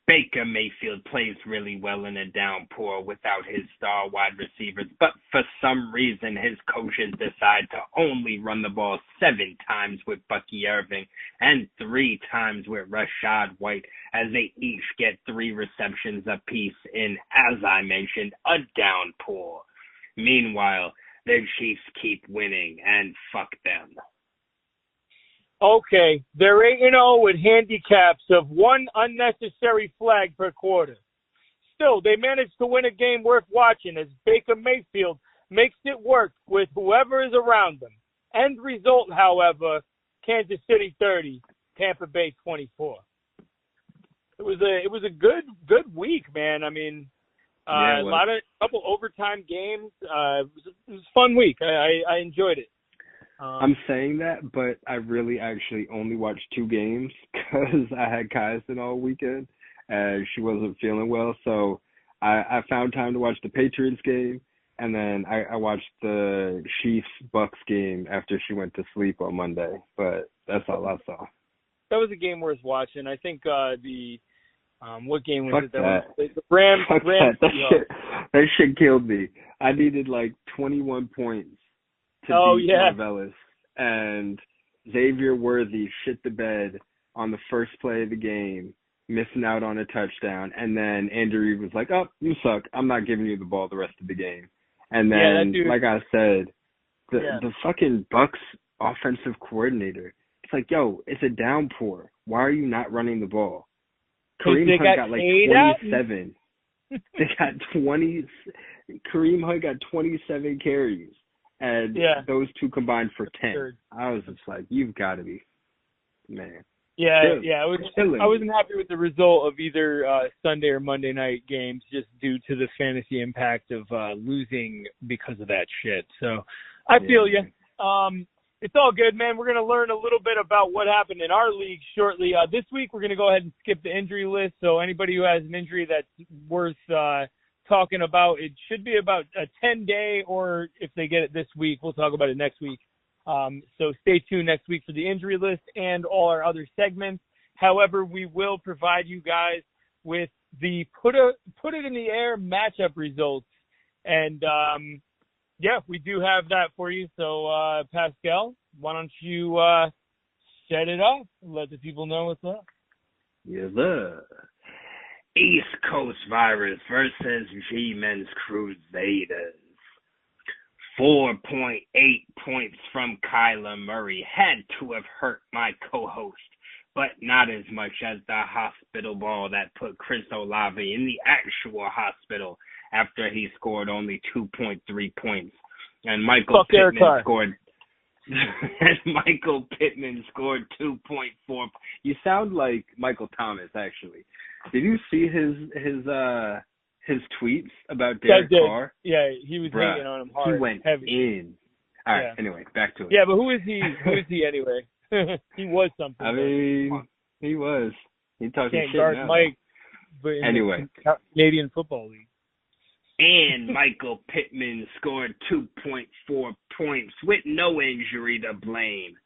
Baker Mayfield plays really well in a downpour without his star wide receivers, but for some reason his coaches decide to only run the ball 7 times with Bucky Irving and 3 times with Rashad White, as they each get 3 receptions apiece in, as I mentioned, a downpour. Meanwhile, the Chiefs keep winning, and fuck them. Okay, they're 8-0 with handicaps of 1 unnecessary flag per quarter. Still, they managed to win a game worth watching as Baker Mayfield makes it work with whoever is around them. End result, however, Kansas City 30, Tampa Bay 24. It was a good week, man. I mean, yeah, couple overtime games. It was a fun week. I enjoyed it. I'm saying that, but I really actually only watched 2 games because I had Kyson all weekend and she wasn't feeling well. So I found time to watch the Patriots game, and then I watched the Chiefs-Bucks game after she went to sleep on Monday. But that's all I saw. That was a game worth watching. I think what game was Fuck it? That. The Rams. Fuck Rams. That shit killed me. I needed like 21 points to beat Marvelous, and Xavier Worthy shit the bed on the first play of the game, missing out on a touchdown, and then Andrew Reid was like, "Oh, you suck. I'm not giving you the ball the rest of the game." And then, like I said, the fucking Bucks offensive coordinator, it's like, yo, it's a downpour. Why are you not running the ball? Kareem Hunt got like 27. They got 20. Kareem Hunt got 27 carries. And those 2 combined for 10. I was just like, you've got to be, man. Yeah, Dude, yeah. I wasn't happy with the result of either Sunday or Monday night games just due to the fantasy impact of losing because of that shit. So I feel you. It's all good, man. We're going to learn a little bit about what happened in our league shortly. This week, we're going to go ahead and skip the injury list. So anybody who has an injury that's worth talking about, it should be about a 10-day, or if they get it this week, we'll talk about it next week. So stay tuned next week for the injury list and all our other segments. However, we will provide you guys with the put it in the air matchup results. And, yeah, we do have that for you. So, Pascal, why don't you set it up and let the people know what's up? Yes, sir. East Coast Virus versus G-Men's Crusaders. 4.8 points from Kyler Murray had to have hurt my co-host, but not as much as the hospital ball that put Chris Olave in the actual hospital after he scored only 2.3 points. And Michael Pittman scored and Michael Pittman scored 2.4. You sound like Michael Thomas, actually. Did you see his tweets about Derek Carr? Yeah, he was hating on him hard. He went in. All right, anyway, back to it. Yeah, but who is he? Who is he anyway? He was something. I mean, he was. He talking can't shit guard now. Mike, but in anyway, the Canadian Football League. And Michael Pittman scored 2.4 points with no injury to blame.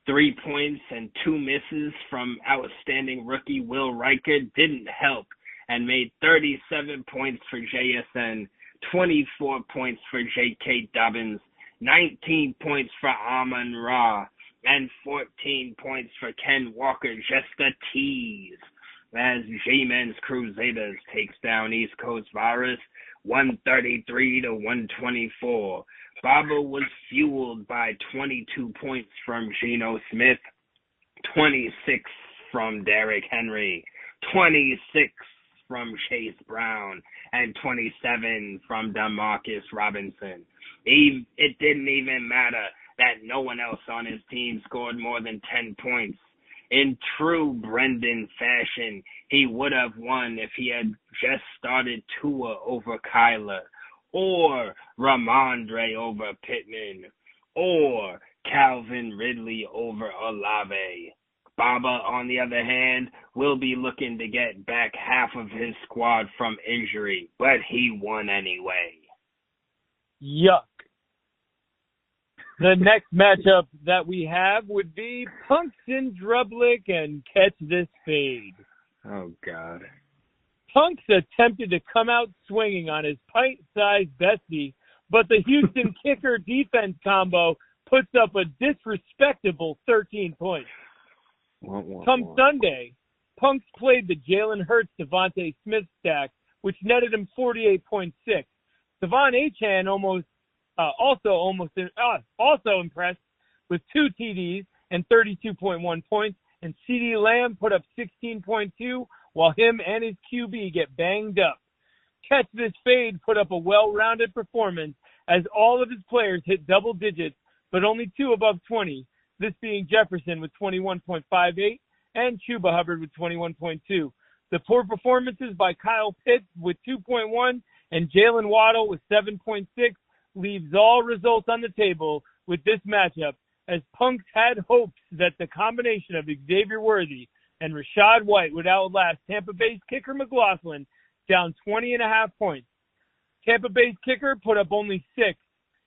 3 points and 2 misses from outstanding rookie Will Riker didn't help, and made 37 points for JSN, 24 points for J.K. Dobbins, 19 points for Amon-Ra, and 14 points for Ken Walker, just a tease, as G-Men's Crusaders takes down East Coast Virus 133 to 124. Baba was fueled by 22 points from Geno Smith, 26 from Derrick Henry, 26 from Chase Brown, and 27 from DeMarcus Robinson. It didn't even matter that no one else on his team scored more than 10 points. In true Brendan fashion, he would have won if he had just started Tua over Kyler, or Ramondre over Pittman, or Calvin Ridley over Olave. Baba, on the other hand, will be looking to get back half of his squad from injury, but he won anyway. Yuck. The next matchup that we have would be Punxsutawney Drublick and Catch This Fade. Oh, God. Punks attempted to come out swinging on his pint-sized bestie, but the Houston kicker defense combo puts up a disrespectable 13 points. Come Sunday, Punks played the Jalen Hurts Devontae Smith stack, which netted him 48.6. Devon Achane also impressed with 2 TDs and 32.1 points, and CeeDee Lamb put up 16.2, while him and his QB get banged up. Catch This Fade put up a well-rounded performance as all of his players hit double digits, but only 2 above 20, this being Jefferson with 21.58 and Chuba Hubbard with 21.2. The poor performances by Kyle Pitts with 2.1 and Jalen Waddle with 7.6 leaves all results on the table with this matchup, as Punks had hopes that the combination of Xavier Worthy and Rachaad White would outlast Tampa Bay's kicker McLaughlin, down 20.5 points. Tampa Bay's kicker put up only 6,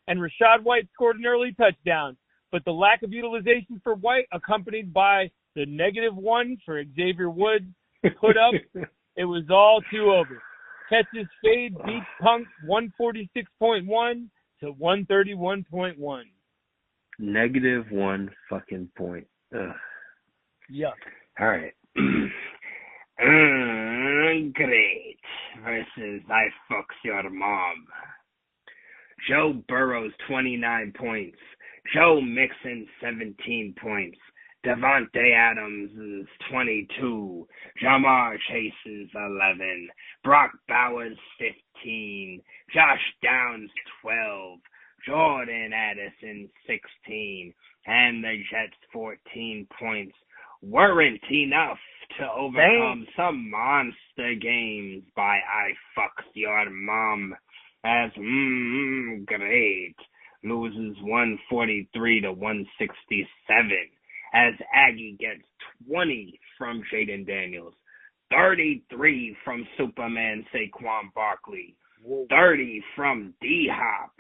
and Rachaad White scored an early touchdown, but the lack of utilization for White, accompanied by the -1 for Xavier Woods, put up, it was all too over. Catch This Fade beat Punks 146.1 to 131.1. -1 fucking point. Ugh. Yuck. All right. Great versus I fucks your mom. Joe Burrow's 29 points. Joe Mixon 17 points. Devontae Adams is 22. Jamar Chase's 11. Brock Bowers 15. Josh Downs 12. Jordan Addison 16. And the Jets 14 points. weren't enough to overcome some monster games by I fucks your mom as great loses 143 to 167 as Aggie gets 20 from Jaden Daniels, 33 from Superman Saquon Barkley, 30 from D-Hop,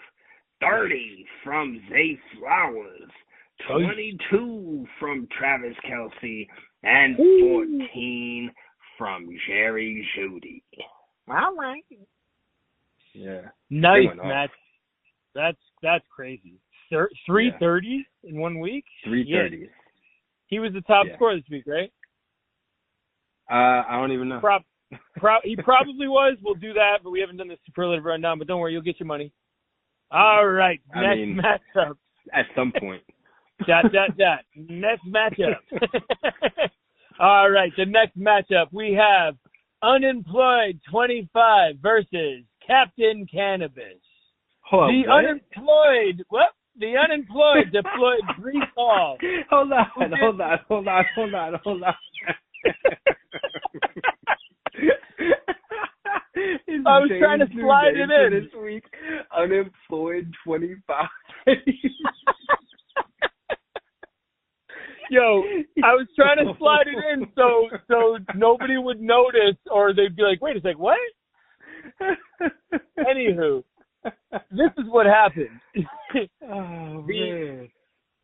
30 from Zay Flowers, 22 from Travis Kelce, and 14 from Jerry Jeudy. All right. Yeah. Nice, Matt. That's crazy. 330 in 1 week? 330. Yeah. He was the top scorer this week, right? I don't even know. He probably was. We'll do that, but we haven't done the superlative rundown. But don't worry, you'll get your money. All right. Next matchup. At some point. ... Next matchup. All right. The next matchup, we have Unemployed 25 versus Captain Cannabis. The unemployed deployed Breece Hall. Hold on. I was trying to slide it in this week. Unemployed 25. Yo, I was trying to slide it in so nobody would notice, or they'd be like, "Wait a sec, what?" Anywho, this is what happened.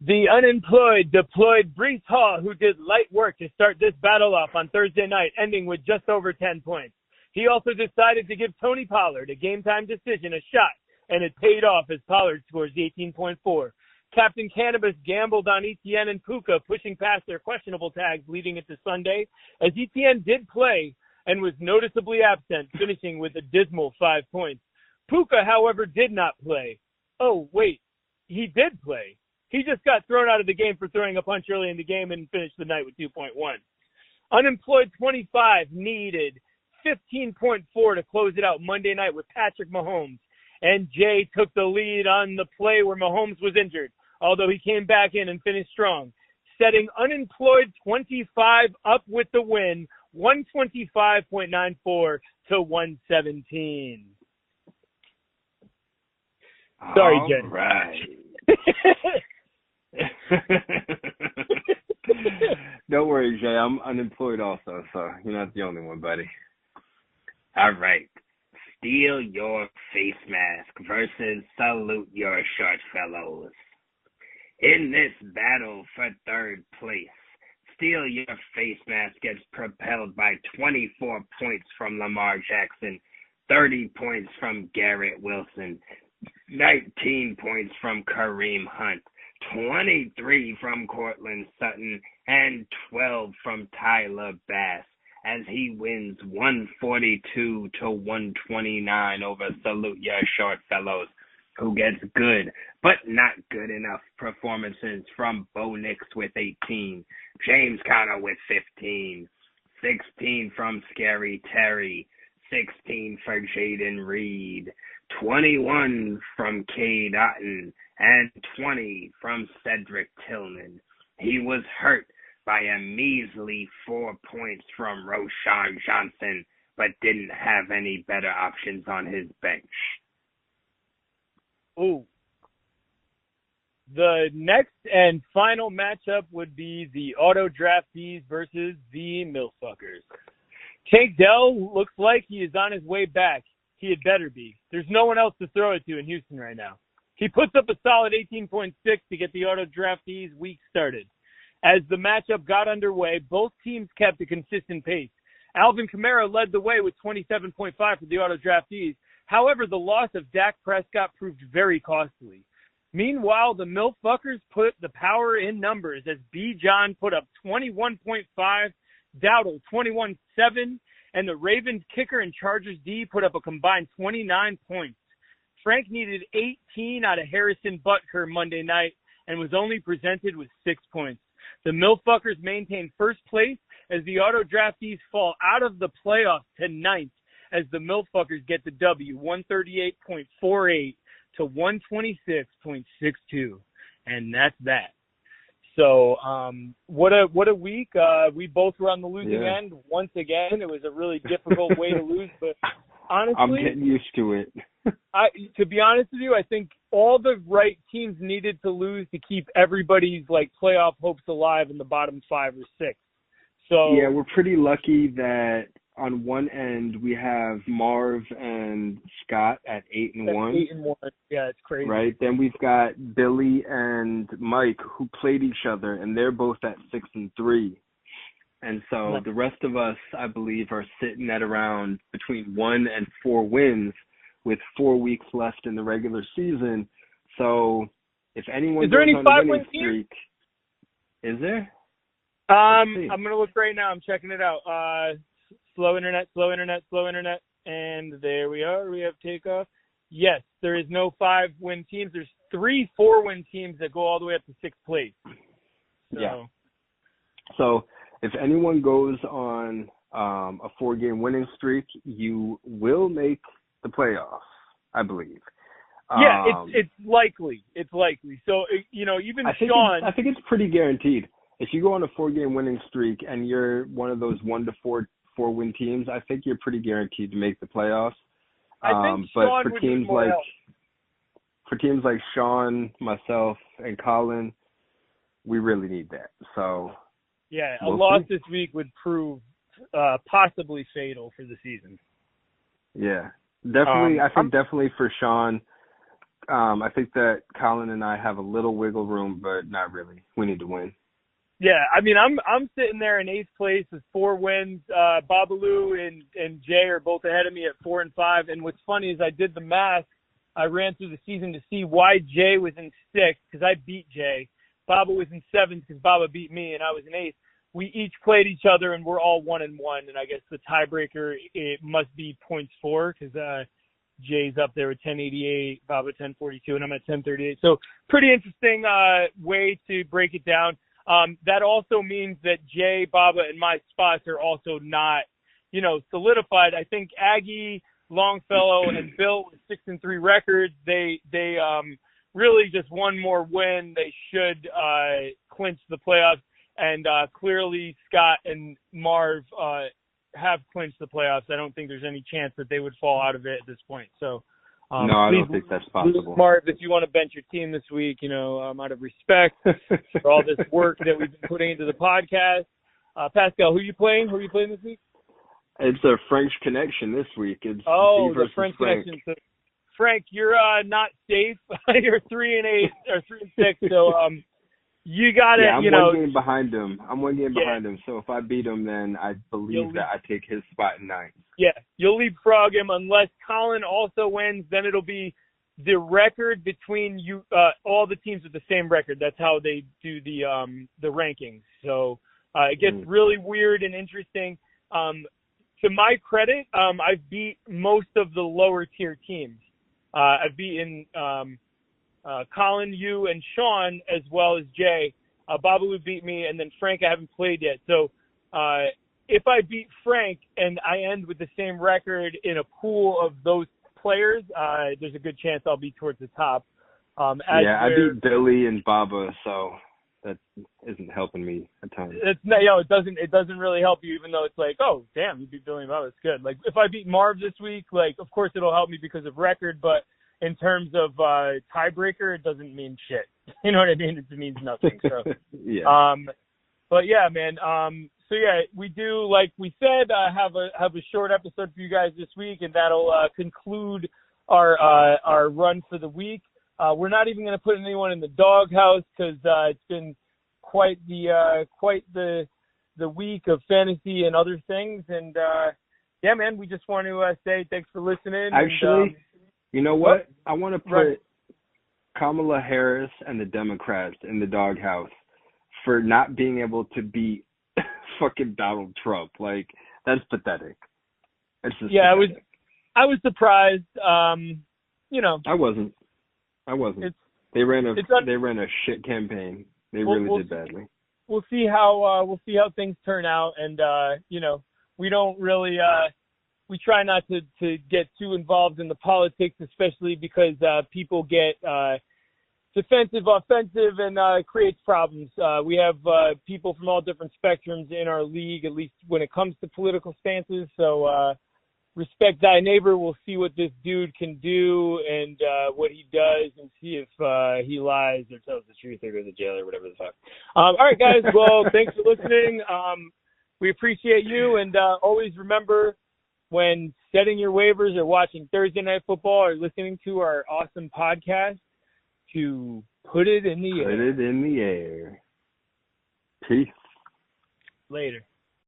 The unemployed deployed Breece Hall, who did light work to start this battle off on Thursday night, ending with just over 10 points. He also decided to give Tony Pollard a game-time decision a shot, and it paid off as Pollard scores 18.4. Captain Cannabis gambled on Etienne and Puka pushing past their questionable tags leading into Sunday, as Etienne did play and was noticeably absent, finishing with a dismal 5 points. Puka, however, did not play. Oh, wait, he did play. He just got thrown out of the game for throwing a punch early in the game and finished the night with 2.1. Unemployed 25 needed 15.4 to close it out Monday night with Patrick Mahomes, and Jay took the lead on the play where Mahomes was injured, although he came back in and finished strong, setting Unemployed 25 up with the win, 125.94 to 117. Sorry, Jen. Right. Don't worry, Jay. I'm unemployed also, so you're not the only one, buddy. All right. Steal your face mask versus salute your short fellows. In this battle for third place, Steal Your Face Mask gets propelled by 24 points from Lamar Jackson, 30 points from Garrett Wilson, 19 points from Kareem Hunt, 23 from Cortland Sutton, and 12 from Tyler Bass, as he wins 142 to 129 over Salute Your Short Fellows, who gets good but not good enough performances from Bo Nix with 18, James Conner with 15, 16 from Scary Terry, 16 for Jaden Reed, 21 from Cade Otton, and 20 from Cedric Tillman. He was hurt by a measly 4 points from Roschon Johnson, but didn't have any better options on his bench. Ooh. The next and final matchup would be the auto draftees versus the Milffuckers. Tank Dell looks like he is on his way back. He had better be. There's no one else to throw it to in Houston right now. He puts up a solid 18.6 to get the auto draftees week started. As the matchup got underway, both teams kept a consistent pace. Alvin Kamara led the way with 27.5 for the auto draftees. However, the loss of Dak Prescott proved very costly. Meanwhile, the Milffuckers put the power in numbers as B. John put up 21.5, Dowdle 21.7, and the Ravens kicker and Chargers D put up a combined 29 points. Frank needed 18 out of Harrison Butker Monday night and was only presented with 6 points. The Milffuckers maintain first place as the auto draftees fall out of the playoffs to ninth as the Milffuckers get the W, 138.48 to 126.62. And that's that. So what a week. We both were on the losing end once again. It was a really difficult way to lose, but honestly, I'm getting used to it. To be honest with you, I think all the right teams needed to lose to keep everybody's like playoff hopes alive in the bottom 5 or 6. So yeah, we're pretty lucky that on one end we have Marv and Scott at 8-1. 8-1. Yeah, it's crazy. Right. Then we've got Billy and Mike who played each other, and they're both at 6-3. And so the rest of us, I believe, are sitting at around between 1 and 4 wins, with 4 weeks left in the regular season. So if anyone is there goes any on a 5-win winning teams? streak, is there? I'm gonna look right now. I'm checking it out. Slow internet, and there we are. We have takeoff. Yes, there is no 5-win teams. There's 3 4-win teams that go all the way up to 6th place. So. Yeah. So if anyone goes on a 4-game winning streak, you will make the playoffs, I believe. Yeah, it's likely. It's likely. So, even Sean. I think it's pretty guaranteed. If you go on a 4-game winning streak and you're one of those 1 to 4-win teams, I think you're pretty guaranteed to make the playoffs. I think but Sean for would teams need more help. For teams like Sean, myself, and Colin, we really need that. So yeah, a we'll loss see. this week would prove possibly fatal for the season. Yeah, definitely. I think definitely for Sean. I think that Colin and I have a little wiggle room, but not really. We need to win. Yeah, I mean, I'm sitting there in 8th place with 4 wins. Babalu and Jay are both ahead of me at 4 and 5. And what's funny is I did the math. I ran through the season to see why Jay was in 6th because I beat Jay. Baba was in 7th because Baba beat me, and I was in 8th. We each played each other, and we're all 1-1. And I guess the tiebreaker it must be points for because Jay's up there with 1088, Baba 1042, and I'm at 1038. So pretty interesting way to break it down. That also means that Jay, Baba, and my spots are also not, solidified. I think Aggie, Longfellow, and Bill with 6-3 records. They really just one more win. They should clinch the playoffs. And clearly Scott and Marv have clinched the playoffs. I don't think there's any chance that they would fall out of it at this point. So. No, I don't think that's possible. Marv, if you want to bench your team this week, out of respect for all this work that we've been putting into the podcast. Pascal, who are you playing? Who are you playing this week? It's a French connection this week. It's the versus French Frank. connection. So, Frank, you're not safe. You're 3-8 or 3-6. So you got to, I'm 1 game behind him. I'm 1 game behind him. So if I beat him, then I believe that I take his spot in 9th. Yeah, you'll leapfrog him unless Colin also wins. Then it'll be the record between you, all the teams with the same record. That's how they do the rankings. So it gets really weird and interesting. To my credit, I've beat most of the lower tier teams. I've beaten Colin, you, and Sean as well as Jay. Babalu beat me, and then Frank I haven't played yet. So if I beat Frank and I end with the same record in a pool of those players, there's a good chance I'll be towards the top. I beat Billy and Baba, so that isn't helping me a ton. It doesn't really help you, even though it's like, oh, damn, you beat Billy and Baba, it's good. Like, if I beat Marv this week, like, of course it'll help me because of record, but in terms of tiebreaker, it doesn't mean shit. You know what I mean? It means nothing. So, yeah. But yeah, man. So yeah, we do, like we said, have a short episode for you guys this week, and that'll conclude our run for the week. We're not even going to put anyone in the doghouse because it's been quite the week of fantasy and other things. And yeah, man, we just want to say thanks for listening. Actually, you know what? I want to put Kamala Harris and the Democrats in the doghouse for not being able to beat fucking Donald Trump. Like, that's pathetic. It's just pathetic. I was surprised. I wasn't. They ran a shit campaign. They really did badly. We'll see how things turn out, and we don't really we try not to get too involved in the politics, especially because people get defensive, offensive, and creates problems. We have people from all different spectrums in our league, at least when it comes to political stances. So respect thy neighbor. We'll see what this dude can do and what he does, and see if he lies or tells the truth or goes to jail or whatever the fuck. All right, guys. Well, thanks for listening. We appreciate you, and always remember, when setting your waivers or watching Thursday Night Football or listening to our awesome podcast, to put it in the air. Put it in the air. Peace. Later.